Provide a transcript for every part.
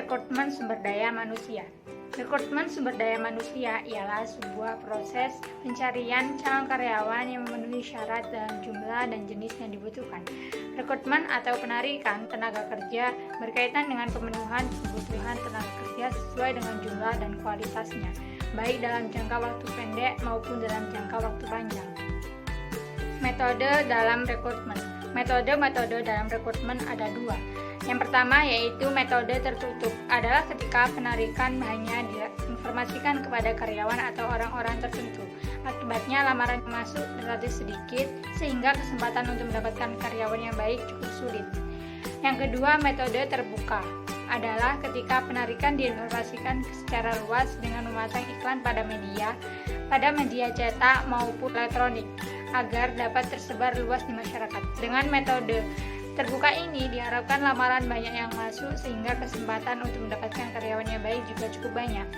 rekrutmen sumber daya manusia. Rekrutmen sumber daya manusia ialah sebuah proses pencarian calon karyawan yang memenuhi syarat dalam jumlah dan jenis yang dibutuhkan. Rekrutmen atau penarikan tenaga kerja berkaitan dengan pemenuhan kebutuhan tenaga kerja sesuai dengan jumlah dan kualitasnya, baik dalam jangka waktu pendek maupun dalam jangka waktu panjang. Metode dalam rekrutmen. Metode dalam rekrutmen ada dua. Yang pertama yaitu metode tertutup, adalah ketika penarikan hanya diinformasikan kepada karyawan atau orang-orang tertentu. Akibatnya lamaran masuk relatif sedikit sehingga kesempatan untuk mendapatkan karyawan yang baik cukup sulit. Yang kedua, metode terbuka, adalah ketika penarikan diinformasikan secara luas dengan memasang iklan pada media cetak maupun elektronik agar dapat tersebar luas di masyarakat. Dengan metode terbuka ini diharapkan lamaran banyak yang masuk sehingga kesempatan untuk mendapatkan karyawan yang baik juga cukup banyak.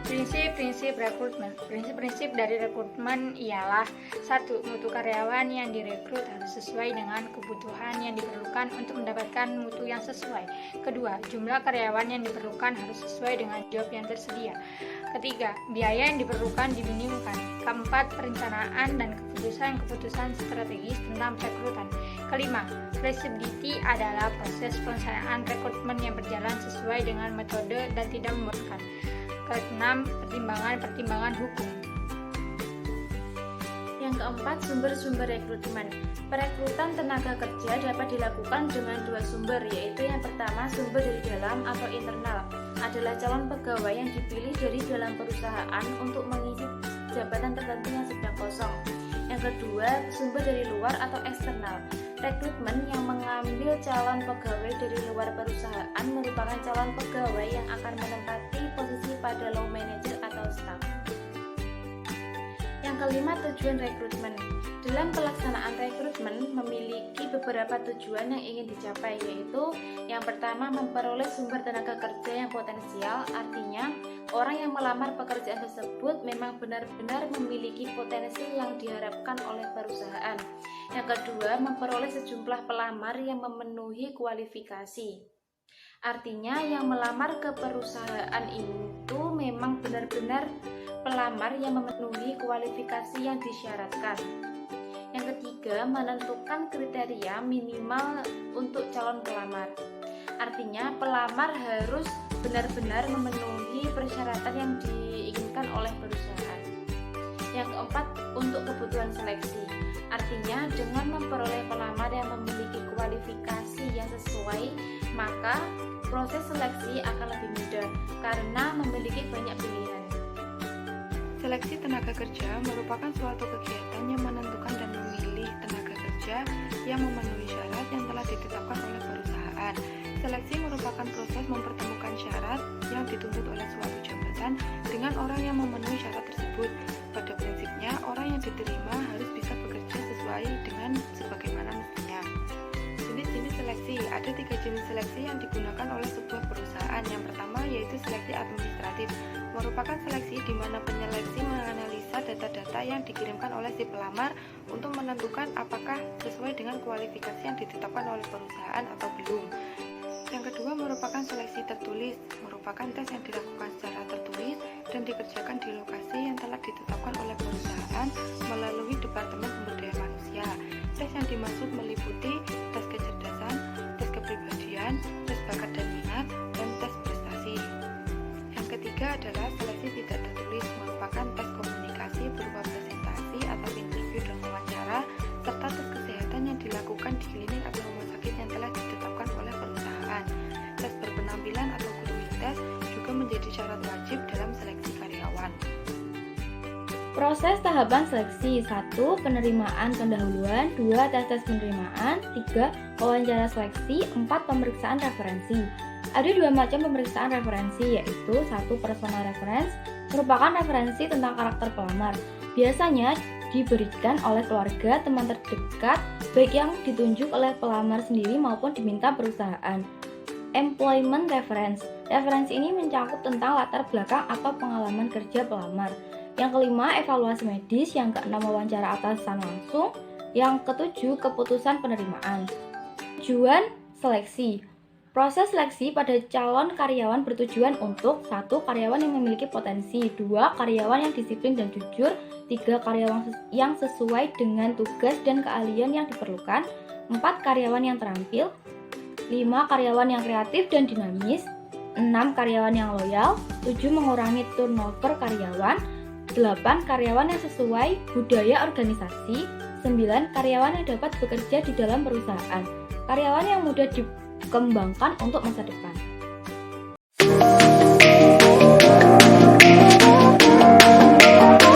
Prinsip-prinsip rekrutmen. Prinsip-prinsip dari rekrutmen ialah 1. Mutu karyawan yang direkrut harus sesuai dengan kebutuhan yang diperlukan untuk mendapatkan mutu yang sesuai. Kedua, jumlah karyawan yang diperlukan harus sesuai dengan job yang tersedia. Ketiga, biaya yang diperlukan diminimumkan. Keempat, perencanaan dan keputusan strategis tentang perekrutan. Kelima, flexibility adalah proses pelaksanaan rekrutmen yang berjalan sesuai dengan metode dan tidak membosankan. Keenam, pertimbangan hukum. Yang keempat, sumber-sumber rekrutmen. Perekrutan tenaga kerja dapat dilakukan dengan dua sumber, yaitu yang pertama sumber dari dalam atau internal, adalah calon pegawai yang dipilih dari dalam perusahaan untuk mengisi jabatan tertentu yang sedang kosong. Yang kedua, sumber dari luar atau eksternal. Rekrutmen yang mengambil calon pegawai dari luar perusahaan merupakan calon pegawai yang akan menempati posisi pada low manager atau staff. Yang kelima, tujuan rekrutmen. Dalam pelaksanaan rekrutmen memiliki beberapa tujuan yang ingin dicapai, yaitu yang pertama, memperoleh sumber tenaga kerja yang potensial, artinya orang yang melamar pekerjaan tersebut memang benar-benar memiliki potensi yang diharapkan oleh perusahaan. Yang kedua, memperoleh sejumlah pelamar yang memenuhi kualifikasi. Artinya yang melamar ke perusahaan itu memang benar-benar pelamar yang memenuhi kualifikasi yang disyaratkan. Yang ketiga, menentukan kriteria minimal untuk calon pelamar. Artinya pelamar harus benar-benar memenuhi persyaratan yang diinginkan oleh perusahaan. Yang keempat, untuk kebutuhan seleksi. Artinya dengan memperoleh pelamar yang memiliki kualifikasi yang sesuai, maka proses seleksi akan lebih mudah karena memiliki banyak pilihan. Seleksi tenaga kerja merupakan suatu kegiatan yang menentukan dan memilih tenaga kerja yang memenuhi syarat yang telah ditetapkan oleh perusahaan. Seleksi merupakan proses mempertemukan syarat yang dituntut oleh suatu jabatan dengan orang yang memenuhi syarat tersebut. Pada prinsipnya, orang yang diterima harus bisa bekerja sesuai dengan sebagaimana mestinya. Jenis-jenis seleksi. Ada 3 jenis seleksi yang digunakan oleh sebuah perusahaan. Yang pertama yaitu seleksi administratif, merupakan seleksi di mana penyeleksi menganalisa data-data yang dikirimkan oleh si pelamar untuk menentukan apakah sesuai dengan kualifikasi yang ditetapkan oleh perusahaan atau belum. Yang kedua merupakan seleksi tertulis, merupakan tes yang dilakukan secara tertulis dan dikerjakan di lokasi yang telah ditetapkan oleh perusahaan melalui Departemen Sumber Daya Manusia. Tes yang dimaksud meliputi tes kecerdasan, tes kepribadian, tes bakat dan minat, dan tes prestasi. Yang ketiga adalah seleksi tidak tertulis, merupakan tes komunikasi berupa presentasi atau interview dan wawancara, serta tes kesehatan yang dilakukan di klinik atau rumah sakit yang telah ditetapkan oleh perusahaan. Tes berpenampilan atau grooming test juga menjadi syarat wajib dalam seleksi karyawan. Proses tahapan seleksi: 1. Penerimaan pendahuluan, 2. tes penerimaan, 3. Wawancara seleksi, 4. Pemeriksaan referensi. Ada 2 macam pemeriksaan referensi, yaitu 1. Personal reference, merupakan referensi tentang karakter pelamar. Biasanya diberikan oleh keluarga, teman terdekat, baik yang ditunjuk oleh pelamar sendiri maupun diminta perusahaan. Employment reference, referensi ini mencakup tentang latar belakang atau pengalaman kerja pelamar. Yang kelima, evaluasi medis. Yang keenam, wawancara atasan langsung. Yang ketujuh, keputusan penerimaan. Tujuan seleksi Proses seleksi pada calon karyawan bertujuan untuk 1. Karyawan yang memiliki potensi, 2. Karyawan yang disiplin dan jujur, 3. Karyawan yang sesuai dengan tugas dan keahlian yang diperlukan, 4. Karyawan yang terampil, 5. Karyawan yang kreatif dan dinamis, 6. Karyawan yang loyal, 7. Mengurangi turnover karyawan, 8. Karyawan yang sesuai budaya organisasi, 9. Karyawan yang dapat bekerja di dalam perusahaan, karyawan yang mudah dikembangkan untuk masa depan.